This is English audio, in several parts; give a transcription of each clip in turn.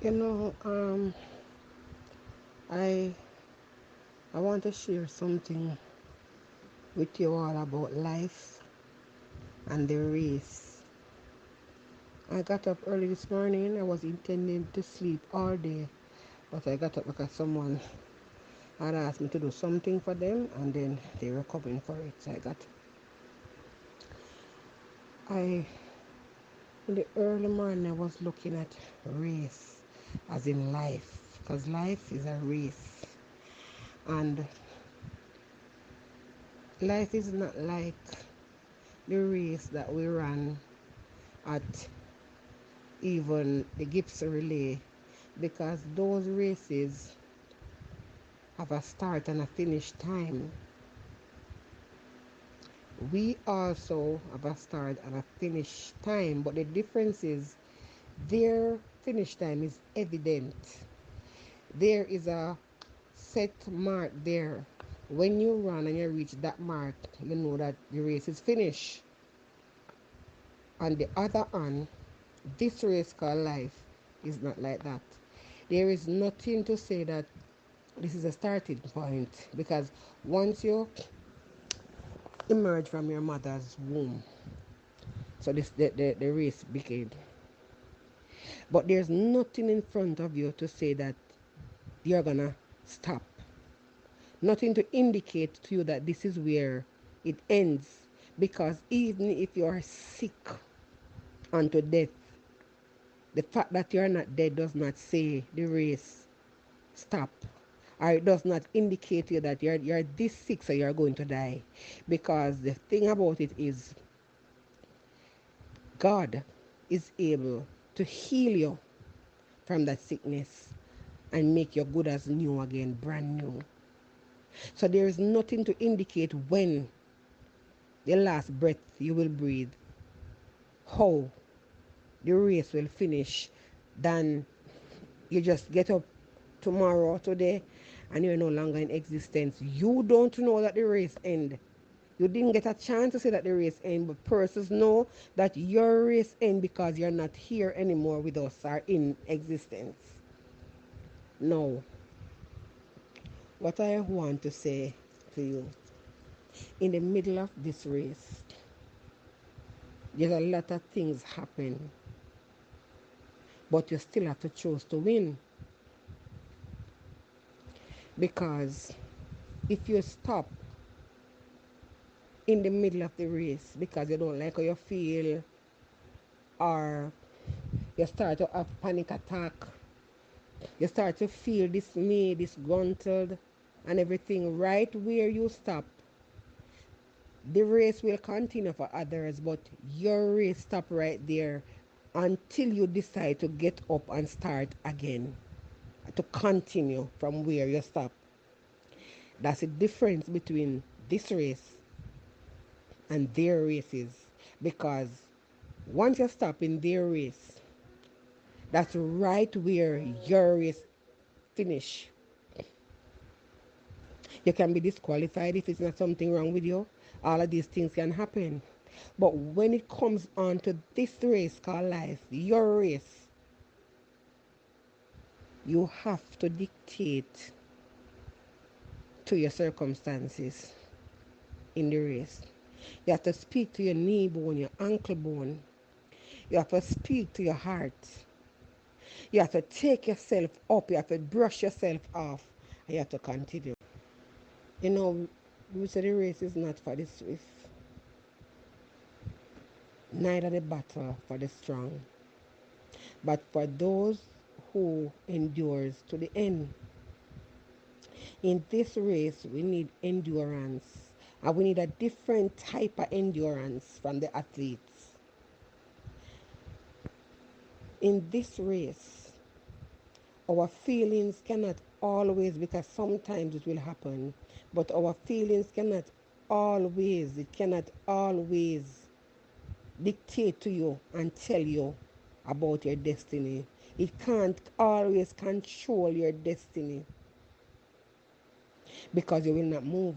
You know, I I want to share something with you all about life and the race. I got up early this morning. I was intending to sleep all day, but I got up because someone had asked me to do something for them, and then they were coming for it. So I in the early morning I was looking at race, as in life, because life is a race, and life is not like the race that we ran at even the Gibson relay, because those races have a start and a finish time. We also have a start and a finish time, but the difference is their finish time is evident. There is a set mark there. When you run and you reach that mark, you know that the race is finished. On the other hand, this race called life is not like that. There is nothing to say that this is a starting point, because once you emerge from your mother's womb, so the race began. But there's nothing in front of you to say that you're gonna stop. Nothing to indicate to you that this is where it ends. Because even if you are sick unto death, the fact that you're not dead does not say the race stop. Or it does not indicate to you that you're this sick so you're going to die. Because the thing about it is God is able to heal you from that sickness and make you good as new again, brand new. So there is nothing to indicate when the last breath you will breathe, how the race will finish, than you just get up tomorrow, today, and you're no longer in existence. You don't know that the race end. You didn't get a chance to say that the race end, but persons know that your race end because you're not here anymore with us or in existence. Now, what I want to say to you, in the middle of this race, there's a lot of things happen, but you still have to choose to win. Because if you stop in the middle of the race because you don't like how you feel, or you start to have panic attack, you start to feel dismay, disgruntled, and everything, right where you stop, the race will continue for others, but your race stop right there until you decide to get up and start again, to continue from where you stop. That's the difference between this race and their races. Because once you stop in their race, that's right where your race finish. You can be disqualified if it's not something wrong with you. All of these things can happen. But when it comes on to this race called life, your race, you have to dictate to your circumstances in the race. You have to speak to your knee bone, your ankle bone. You have to speak to your heart. You have to take yourself up. You have to brush yourself off. And you have to continue. You know, we say the race is not for the swift, neither the battle for the strong, but for those who endures to the end. In this race, we need endurance. And we need a different type of endurance from the athletes. In this race, our feelings cannot always, because sometimes it will happen, but our feelings cannot always dictate to you and tell you about your destiny. It can't always control your destiny, because you will not move.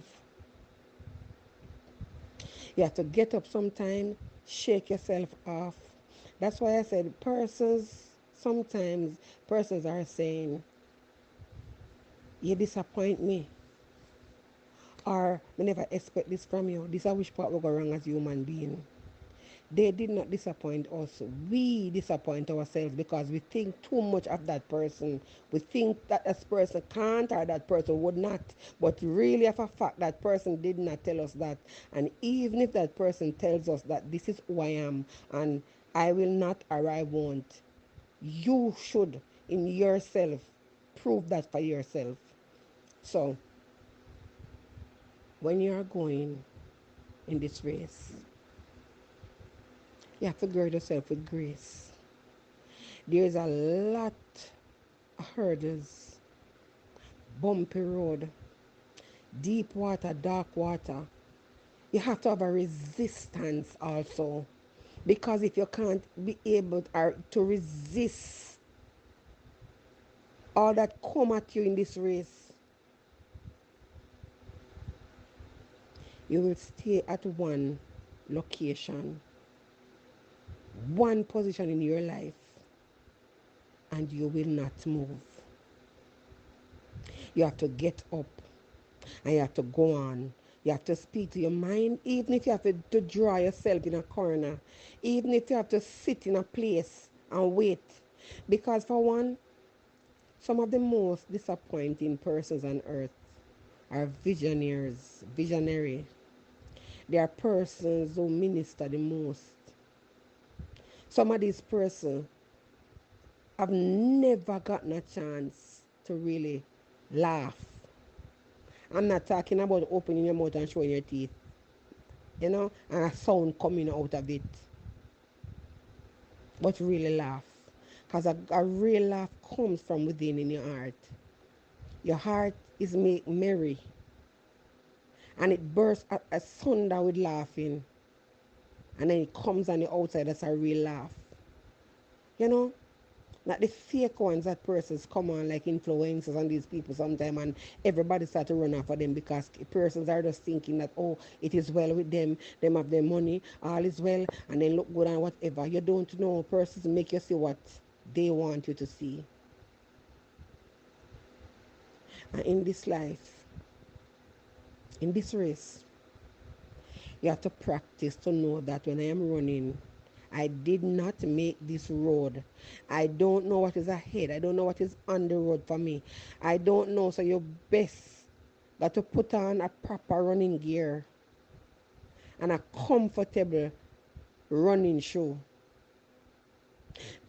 You have to get up sometime, shake yourself off. That's why I said persons sometimes persons are saying, you disappoint me, or I never expect this from you. This is which part will go wrong as human being. They did not disappoint us. We disappoint ourselves because we think too much of that person. We think that this person can't or that person would not. But really, of a fact, that person did not tell us that. And even if that person tells us that this is who I am and I will not or I won't, you should, in yourself, prove that for yourself. So, when you are going in this race, you have to gird yourself with grace. There's a lot of hurdles, bumpy road, deep water, dark water. You have to have a resistance also. Because if you can't be able to resist all that come at you in this race, you will stay at one location, one position in your life, and you will not move. You have to get up and you have to go on. You have to speak to your mind, even if you have to draw yourself in a corner, even if you have to sit in a place and wait. Because for one, some of the most disappointing persons on earth are visionary. They are persons who minister the most. Some of these persons have never gotten a chance to really laugh. I'm not talking about opening your mouth and showing your teeth, and a sound coming out of it. But really laugh. Because a real laugh comes from within in your heart. Your heart is made merry. And it bursts asunder with laughing. And then it comes on the outside as a real laugh. Not the fake ones that persons come on like influencers and these people sometimes, and everybody start to run after them because persons are just thinking that, oh, it is well with them have their money, all is well, and then look good and whatever. You don't know. Persons make you see what they want you to see. And in this life, in this race, you have to practice to know that when I am running, I did not make this road. I don't know what is ahead. I don't know what is on the road for me. I don't know. So you best got to put on a proper running gear and a comfortable running shoe.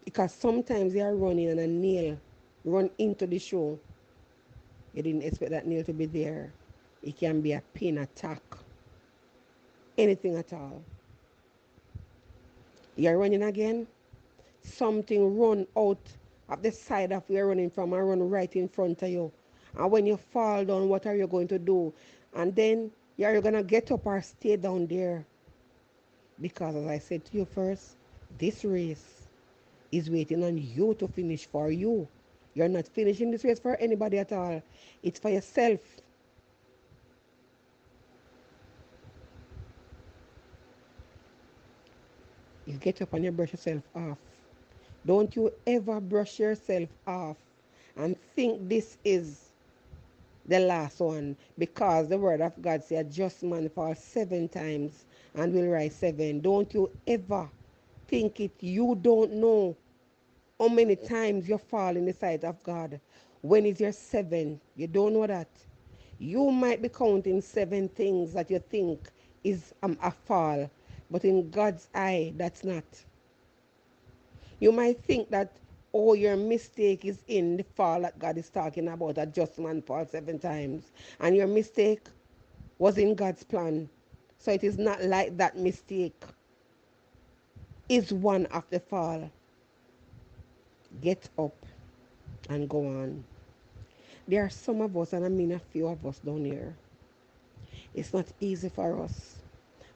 Because sometimes you are running and a nail run into the shoe. You didn't expect that nail to be there. It can be a pin, attack, anything at all. You're running again, something run out of the side of where you're running from and run right in front of you. And when you fall down, what are you going to do? And then you're going to get up or stay down there. Because as I said to you first, this race is waiting on you to finish for you. You're not finishing this race for anybody at all. It's for yourself. You get up and you brush yourself off. Don't you ever brush yourself off and think this is the last one, because the word of God says a just man falls 7 times and will rise 7. Don't you ever think it. You don't know how many times you fall in the sight of God. When is your 7? You don't know that. You might be counting 7 things that you think is a fall, but in God's eye, that's not. You might think that, oh, your mistake is in the fall that God is talking about, a just man fall 7 times. And your mistake was in God's plan. So it is not like that mistake is one of the fall. Get up and go on. There are some of us, and I mean a few of us down here. It's not easy for us.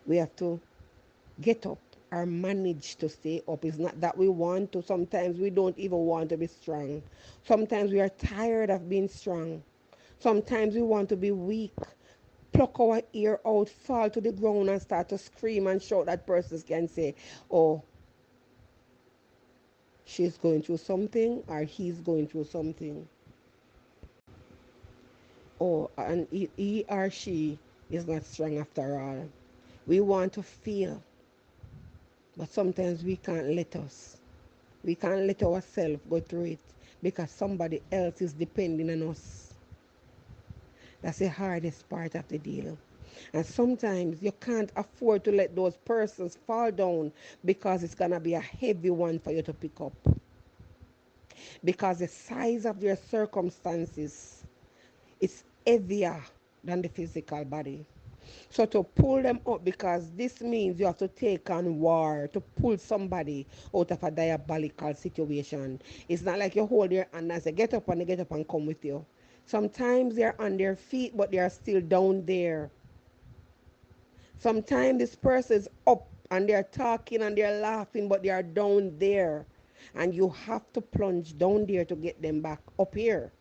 We have to get up or manage to stay up. It's not that we want to. Sometimes we don't even want to be strong. Sometimes we are tired of being strong. Sometimes we want to be weak, pluck our ear out, fall to the ground and start to scream and shout that persons can say, oh, she's going through something or he's going through something. Oh, and he or she is not strong after all. We want to feel, but sometimes we can't let us. We can't let ourselves go through it because somebody else is depending on us. That's the hardest part of the deal. And sometimes you can't afford to let those persons fall down because it's going to be a heavy one for you to pick up. Because the size of their circumstances is heavier than the physical body. So to pull them up, because this means you have to take on war to pull somebody out of a diabolical situation. It's not like you hold their hand and say, get up, and they get up and come with you. Sometimes they're on their feet, but they are still down there. Sometimes this person is up and they're talking and they're laughing, but they are down there. And you have to plunge down there to get them back up here.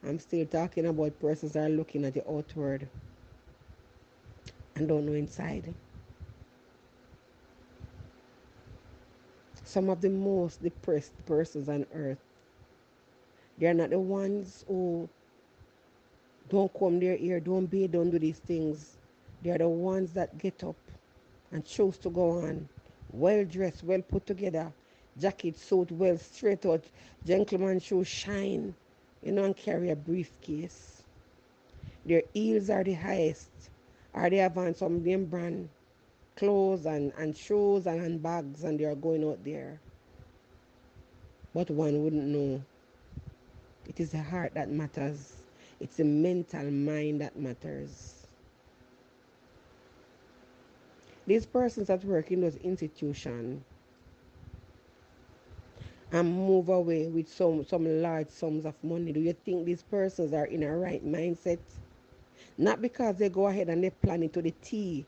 I'm still talking about persons that are looking at the outward and don't know inside. Some of the most depressed persons on earth, they're not the ones who don't comb their ear, don't bathe, don't do these things. They're the ones that get up and choose to go on, well dressed, well put together, jacket, suit, well straight out, gentleman shoes shine, and carry a briefcase. Their heels are the highest, or they have on some name brand clothes and shoes and handbags, and they are going out there. But one wouldn't know. It is the heart that matters. It's the mental mind that matters. These persons that work in those institutions and move away with some large sums of money, do you think these persons are in a right mindset? Not because they go ahead and they plan it to the T.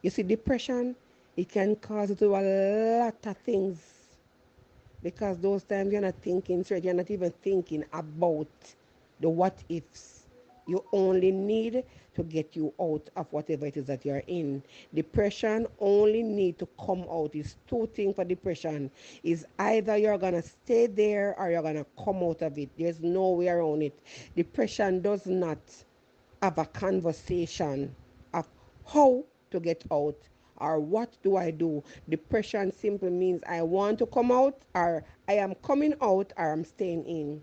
You see, depression, it can cause you to do a lot of things. Because those times you're not thinking straight, you're not even thinking about the what ifs. You only need to get you out of whatever it is that you're in. Depression only need to come out. It's two things for depression. Is either you're gonna stay there or you're gonna come out of it. There's no way around it. Depression does not have a conversation of how to get out or what do I do. Depression simply means I want to come out, or I am coming out, or I'm staying in.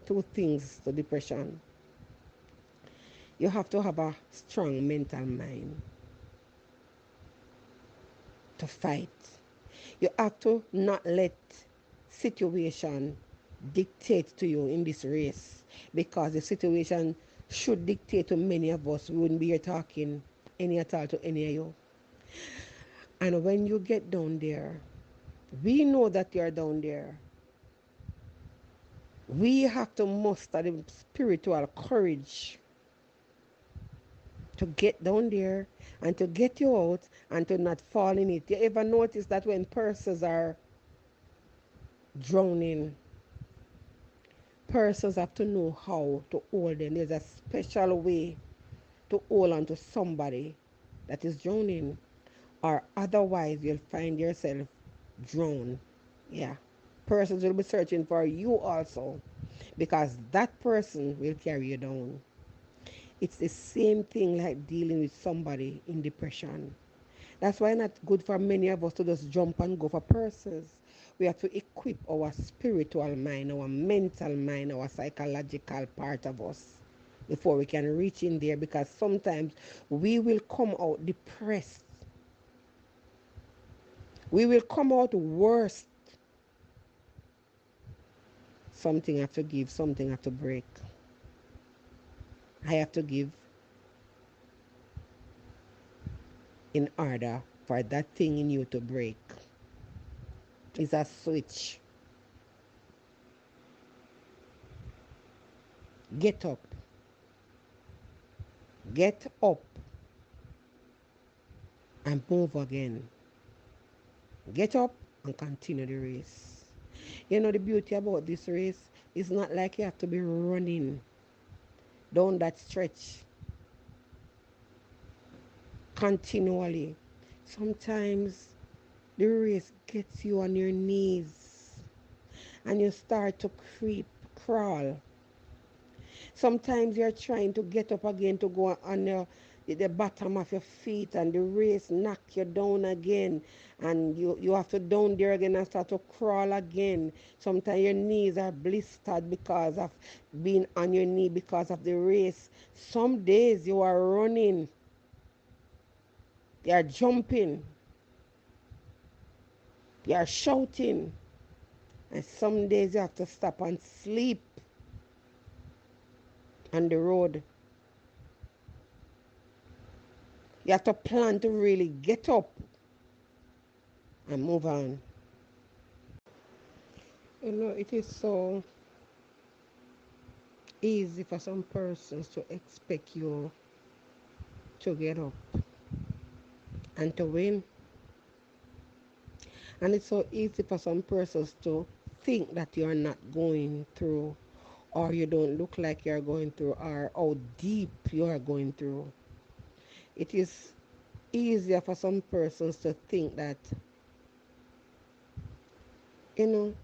Two things to depression. You have to have a strong mental mind to fight. You have to not let situation dictate to you in this race, because the situation should dictate to many of us. We wouldn't be here talking any at all to any of you. And when you get down there, we know that you're down there. We have to muster the spiritual courage to get down there and to get you out and to not fall in it. You ever notice that when persons are drowning, persons have to know how to hold them. There's a special way to hold on to somebody that is drowning, or otherwise you'll find yourself drowned. Yeah. Persons will be searching for you also, because that person will carry you down. It's the same thing like dealing with somebody in depression. That's why it's not good for many of us to just jump and go for persons. We have to equip our spiritual mind, our mental mind, our psychological part of us before we can reach in there, because sometimes we will come out depressed. We will come out worse. Something have to give, something have to break. I have to give in order for that thing in you to break. It's a switch. Get up. Get up and move again. Get up and continue the race. You know, the beauty about this race is not like you have to be running down that stretch continually. Sometimes The race gets you on your knees and you start to creep, crawl. Sometimes you're trying to get up again to go on the bottom of your feet, and the race knock you down again, and you have to down there again and start to crawl again. Sometimes your knees are blistered because of being on your knee because of the race. Some days you are running, you are jumping, you are shouting, and some days you have to stop and sleep on the road. You have to plan to really get up and move on. It is so easy for some persons to expect you to get up and to win. And it's so easy for some persons to think that you're not going through, or you don't look like you're going through, or how deep you are going through. It is easier for some persons to think that, you know,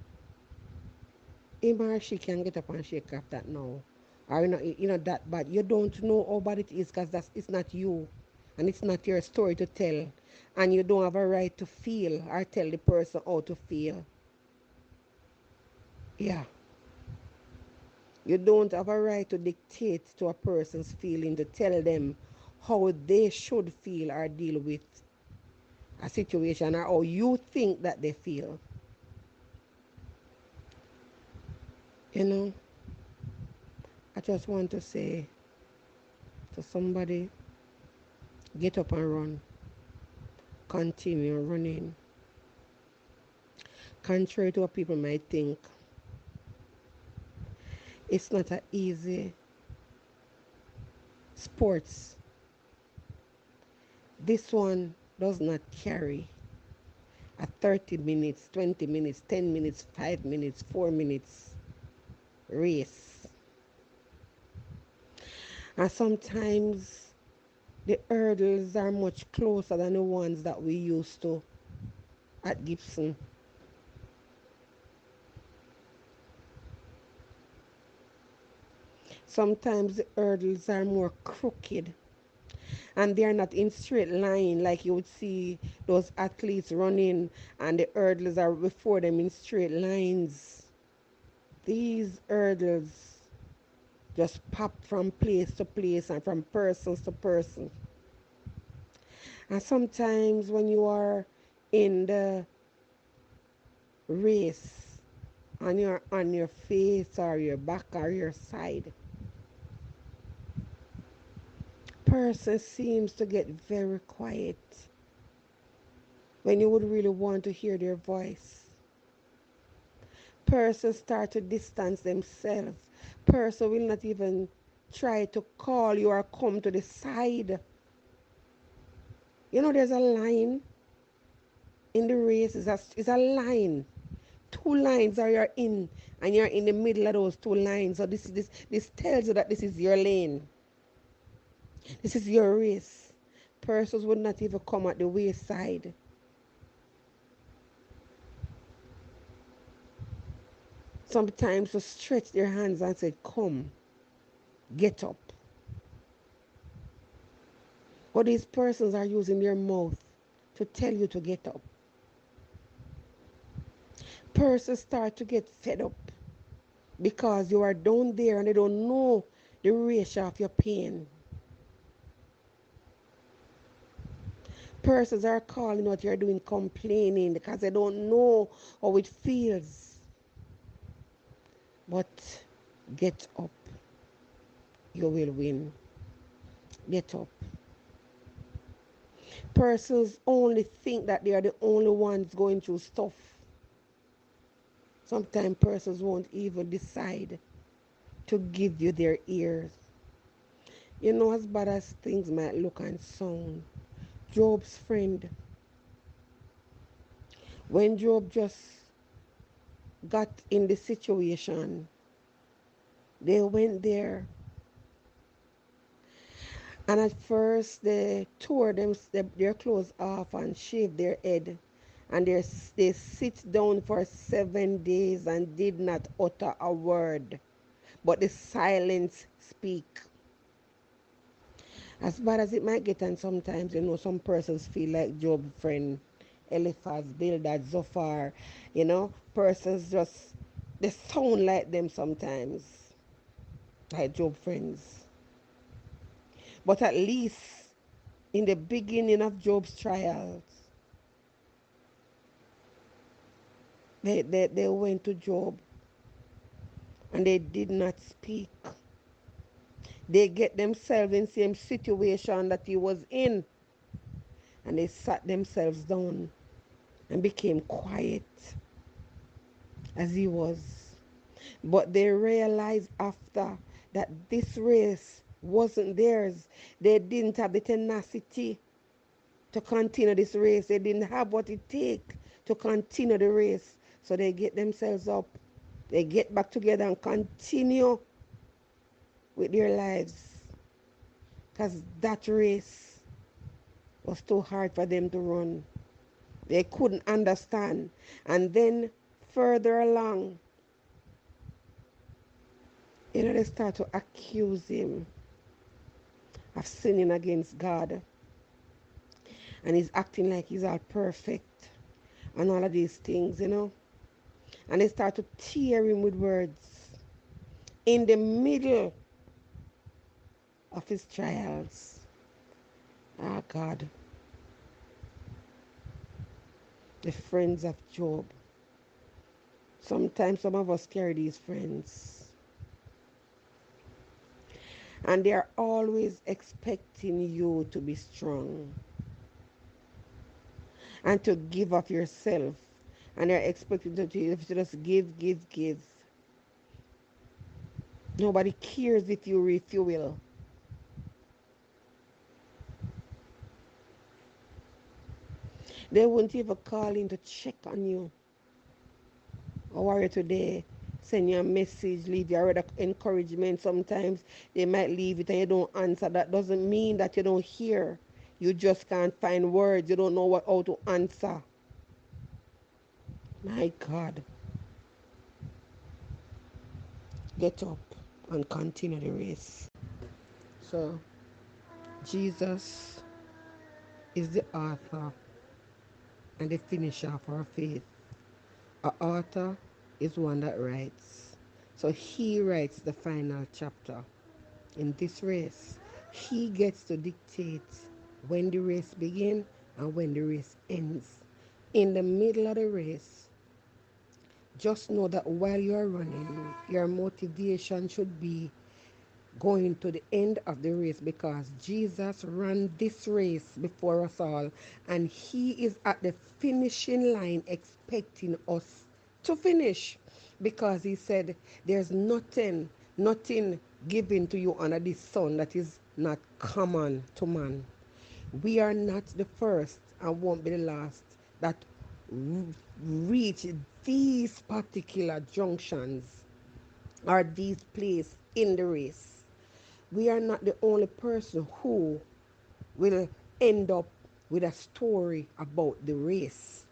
him or she can get up and shake off that now. Or that bad. You don't know how bad it is because it's not you. And it's not your story to tell. And you don't have a right to feel or tell the person how to feel. Yeah. You don't have a right to dictate to a person's feeling, to tell them how they should feel or deal with a situation, or how you think that they feel. You know, I just want to say to somebody, get up and run. Continue running. Contrary to what people might think, it's not an easy sports. This one does not carry a 30 minutes, 20 minutes, 10 minutes, 5 minutes, 4 minutes race. And sometimes the hurdles are much closer than the ones that we used to at Gibson. Sometimes the hurdles are more crooked, and they are not in straight line like you would see those athletes running, and the hurdles are before them in straight lines. These hurdles just pop from place to place and from persons to person. And sometimes when you are in the race and you're on your face or your back or your side, person seems to get very quiet when you would really want to hear their voice. Person start to distance themselves. Person will not even try to call you or come to the side. There's a line in the race. It's a line. Two lines are you're in, and you're in the middle of those two lines. So this tells you that this is your lane. This is your race. Persons would not even come at the wayside. Sometimes to stretch their hands and say, come, get up. But these persons are using their mouth to tell you to get up. Persons start to get fed up because you are down there and they don't know the ratio of your pain. Persons are calling what you're doing complaining because they don't know how it feels. But get up. You will win. Get up. Persons only think that they are the only ones going through stuff. Sometimes persons won't even decide to give you their ears. As bad as things might look and sound, Job's friend, when Job just got in the situation, they went there, and at first they tore their clothes off and shaved their head And they sit down for 7 days and did not utter a word, but the silence speak. As bad as it might get, and sometimes, some persons feel like Job's friend, Eliphaz, Bildad, Zophar, persons just, they sound like them sometimes, like Job's friends. But at least in the beginning of Job's trials, they went to Job and they did not speak. They get themselves in the same situation that he was in, and they sat themselves down and became quiet as he was. But they realized after that this race wasn't theirs. They didn't have the tenacity to continue this race. They didn't have what it takes to continue the race. So they get themselves up. They get back together and continue with their lives. Because that race was too hard for them to run. They couldn't understand. And then further along, they start to accuse him of sinning against God. And he's acting like he's all perfect and all of these things. And they start to tear him with words in the middle of his trials. Ah, God. The friends of Job. Sometimes some of us carry these friends. And they are always expecting you to be strong and to give of yourself. And they're expecting you to just give, give, give. Nobody cares if you refuel. They won't even call in to check on you. How are you today? Send you a message, leave you a word of encouragement. Sometimes they might leave it and you don't answer. That doesn't mean that you don't hear. You just can't find words. You don't know how to answer. My God. Get up and continue the race. So, Jesus is the author and the finisher of our faith. An author is one that writes. So he writes the final chapter. In this race, he gets to dictate when the race begins and when the race ends. In the middle of the race, just know that while you are running, your motivation should be going to the end of the race, because Jesus ran this race before us all, and he is at the finishing line expecting us to finish, because he said there's nothing given to you under the sun that is not common to man. We are not the first and won't be the last that reach these particular junctions or these places in the race. We are not the only person who will end up with a story about the race.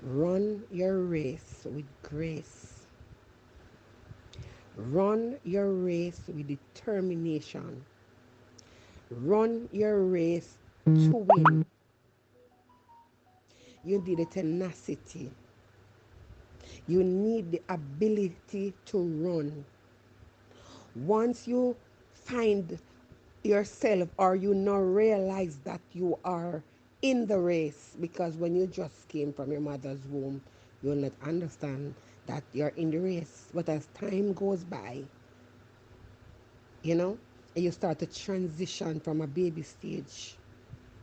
Run your race with grace. Run your race with determination. Run your race to win. You need the tenacity. You need the ability to run. Once you find yourself, or you now realize that you are in the race, because when you just came from your mother's womb, you'll not understand that you're in the race. But as time goes by, and you start to transition from a baby stage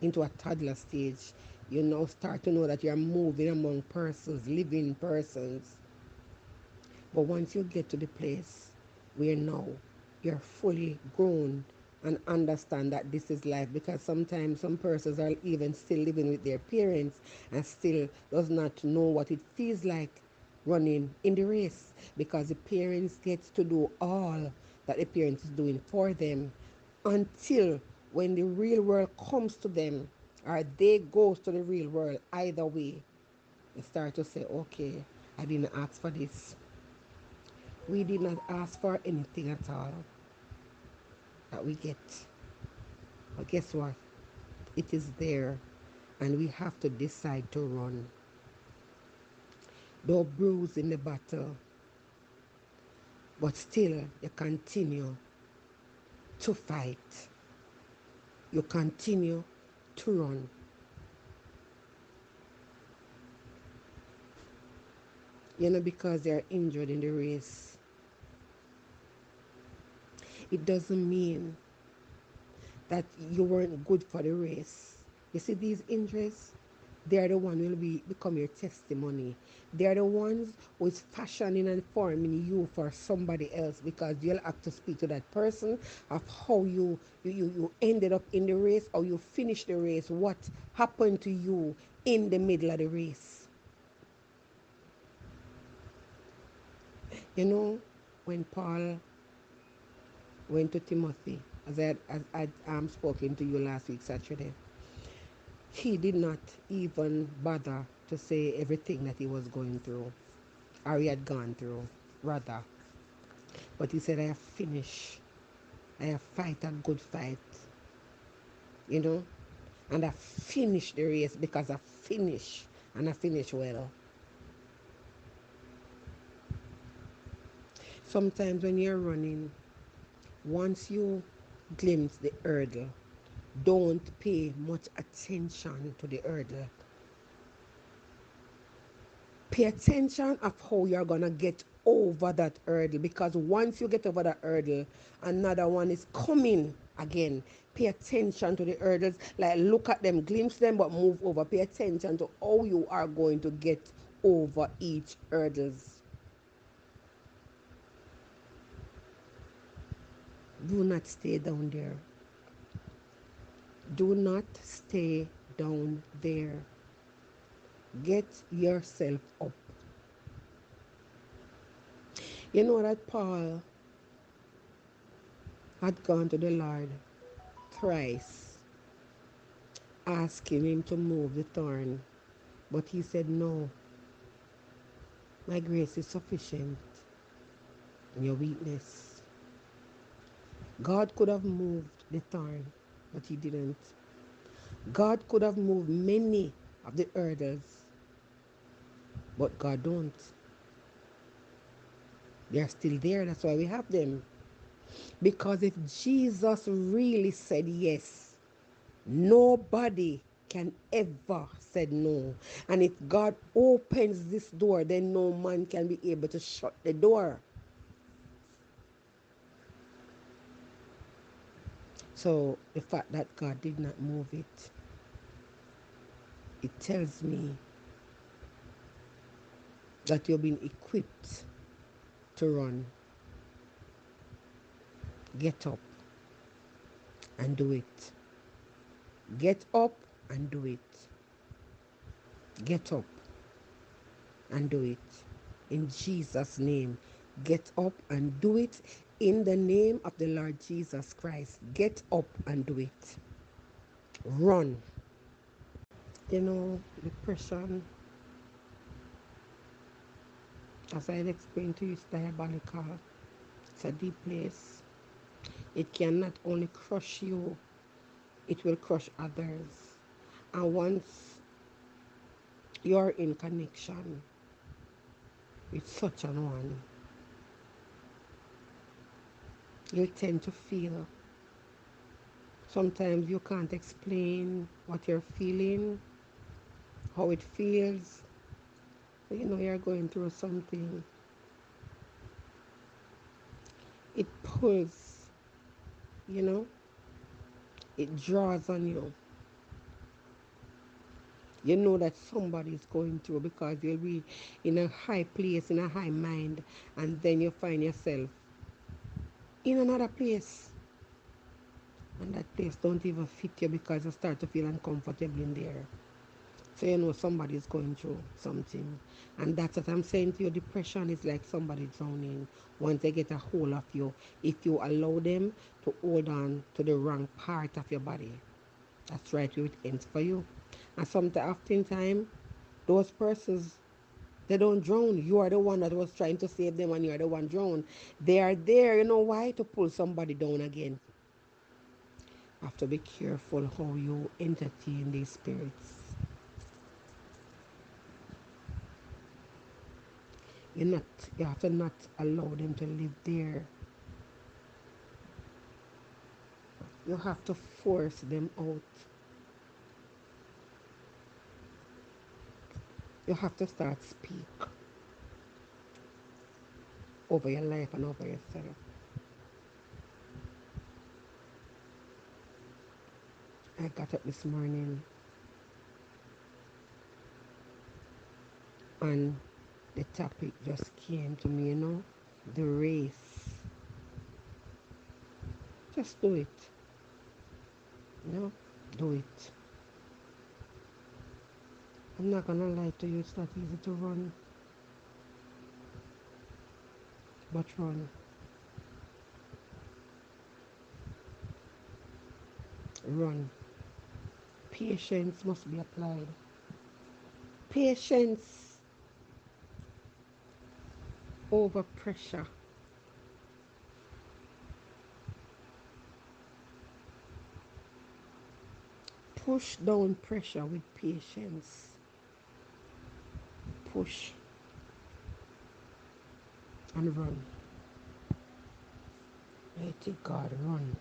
into a toddler stage, you now start to know that you're moving among persons, living persons. But once you get to the place where now you're fully grown and understand that this is life, because sometimes some persons are even still living with their parents and still does not know what it feels like running in the race, because the parents get to do all that the parents is doing for them, until when the real world comes to them, or they goes to the real world. Either way, you start to say, okay, I didn't ask for this. We did not ask for anything at all that we get. But guess what? It is there, and we have to decide to run. Though bruised in the battle, but still you continue to fight. You continue to run. Because they are injured in the race, it doesn't mean that you weren't good for the race. You see these injuries? They are the ones who will become your testimony. They are the ones who is fashioning and forming you for somebody else, because you'll have to speak to that person of how you ended up in the race, or you finished the race, what happened to you in the middle of the race. When Paul went to Timothy, as I spoken to you last week, Saturday, he did not even bother to say everything that he was going through, or he had gone through, rather. But he said, I have finished. I have fight a good fight, and I finished the race, because I finished, and I finished well. Sometimes when you're running, once you glimpse the hurdle, don't pay much attention to the hurdle. Pay attention of how you're going to get over that hurdle, because once you get over that hurdle, another one is coming again. Pay attention to the hurdles. Like, look at them, glimpse them, but move over. Pay attention to how you are going to get over each hurdles. Do not stay down there. Do not stay down there. Get yourself up. You know that Paul had gone to the Lord thrice, asking him to move the thorn. But he said, no, my grace is sufficient in your weakness. God could have moved the thorn, but he didn't. God could have moved many of the hurdles, but God don't. They're still there. That's why we have them. Because if Jesus really said yes, nobody can ever say no. And if God opens this door, then no man can be able to shut the door. So the fact that God did not move it, it tells me that you've been equipped to run. Get up and do it. Get up and do it. Get up and do it. In Jesus' name. Get up and do it in the name of the Lord Jesus Christ. Get up and do it. Run. Depression, as I explained to you, is diabolical. It's a deep place. It can not only crush you, it will crush others. And once you're in connection with such an one, you tend to feel. Sometimes you can't explain what you're feeling, how it feels. But you're going through something. It pulls, it draws on you. You know that somebody is going through, because you'll be in a high place, in a high mind, and then you find yourself in another place, and that place don't even fit you, because you start to feel uncomfortable in there. So somebody is going through something, and that's what I'm saying to you. Depression is like somebody drowning. Once they get a hold of you, if you allow them to hold on to the wrong part of your body, That's right, it ends for you. And oftentimes, those persons, they don't drown. You are the one that was trying to save them and you are the one drowned. They are there, you know why? To pull somebody down again. You have to be careful how you entertain these spirits. You have to not allow them to live there. You have to force them out. You have to start speak over your life and over yourself. I got up this morning and the topic just came to me, the race. Just do it. Do it. I'm not gonna lie to you, it's not easy to run, but run. Run. Patience must be applied. Patience over pressure. Push down pressure with patience. Push and run. Mighty God, run.